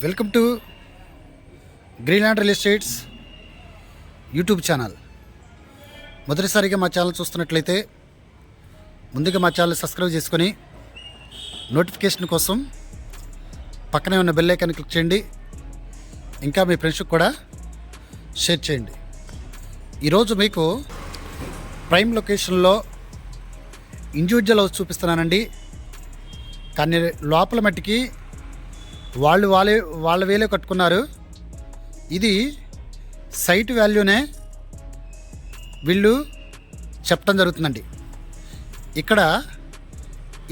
Welcome to Greenland real estates YouTube channel. మొదటిసారిగా మా channel చూస్తున్నట్లయితే ముందుగా మా ఛానల్ సబ్స్క్రైబ్ చేసుకొని నోటిఫికేషన్ కోసం పక్కనే ఉన్న బెల్ ఐకాన్ క్లిక్ చేయండి. ఇంకా మీ ఫ్రెండ్స్కి కూడా షేర్ చేయండి. ఈరోజు మీకు ప్రైమ్ లొకేషన్లో ఇండివిజువల్ హౌస్ చూపిస్తున్నానండి. కానీ లోపల మట్టికి వాళ్ళ వేలే కట్టుకున్నారు. ఇది సైట్ వాల్యూనే వీళ్ళు చెప్పడం జరుగుతుందండి. ఇక్కడ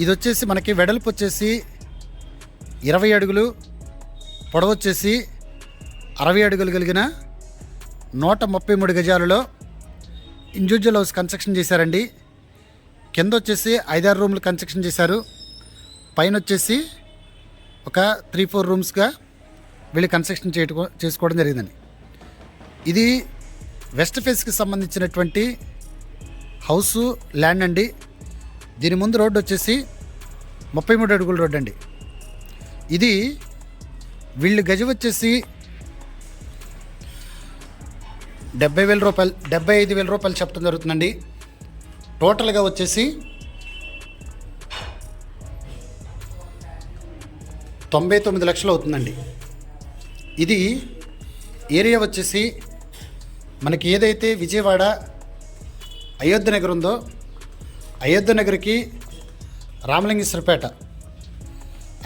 ఇది వచ్చేసి మనకి వెడల్పు వచ్చేసి 20 అడుగులు, పొడవు వచ్చేసి 60 అడుగులు కలిగిన 133 గజాలలో ఇండివిజువల్ హౌస్ కన్స్ట్రక్షన్ చేశారండి. కింద వచ్చేసి 5-6 రూమ్లు కన్స్ట్రక్షన్ చేశారు. పైన వచ్చేసి ఒక 3-4 రూమ్స్గా వీళ్ళు కన్స్ట్రక్షన్ చేసుకోవడం జరిగిందండి. ఇది వెస్ట్ ఫేస్కి సంబంధించినటువంటి హౌస్ ల్యాండ్ అండి. దీని ముందు రోడ్డు వచ్చేసి 33 అడుగుల రోడ్డు అండి. ఇది వీళ్ళు గజం వచ్చేసి 75,000 రూపాయలు చెప్పడం జరుగుతుందండి. టోటల్గా వచ్చేసి 99 లక్షలు అవుతుందండి. ఇది ఏరియా వచ్చేసి మనకి ఏదైతే విజయవాడ అయోధ్య నగర్ ఉందో అయోధ్య నగర్కి రామలింగేశ్వరపేట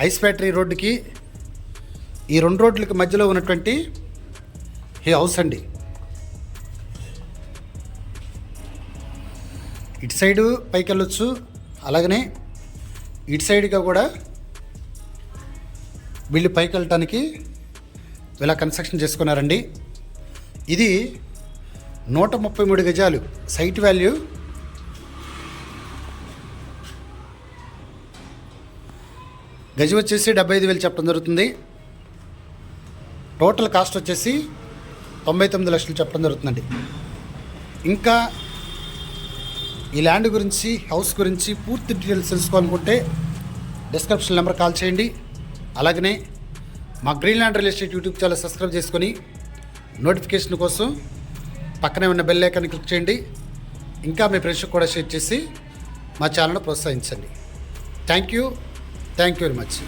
ఐస్ ఫ్యాక్టరీ రోడ్డుకి ఈ 2 రోడ్లకి మధ్యలో ఉన్నటువంటి ఈ హౌస్ అండి. ఇటు సైడు పైకి వెళ్ళొచ్చు, అలాగనే ఇటు సైడ్గా కూడా వీళ్ళు పైకి వెళ్ళటానికి ఇలా కన్స్ట్రక్షన్ చేసుకున్నారండి. ఇది 133 గజాలు సైట్ వాల్యూ. గజం వచ్చేసి 75,000 చెప్పడం జరుగుతుంది. టోటల్ కాస్ట్ వచ్చేసి 99 లక్షలు చెప్పడం జరుగుతుందండి. ఇంకా ఈ ల్యాండ్ గురించి, హౌస్ గురించి పూర్తి డీటెయిల్స్ తెలుసుకోవాలనుకుంటే డిస్క్రిప్షన్ నెంబర్ కాల్ చేయండి. అలాగనే మా Greenland real estate YouTube channel subscribe చేసుకొని నోటిఫికేషన్ కోసం పక్కనే ఉన్న బెల్ ఐకాన్ క్లిక్ చేయండి. ఇంకా మీ ఫ్రెండ్స్కి కూడా షేర్ చేసి మా ఛానల్ను ప్రోత్సహించండి. Thank you very much.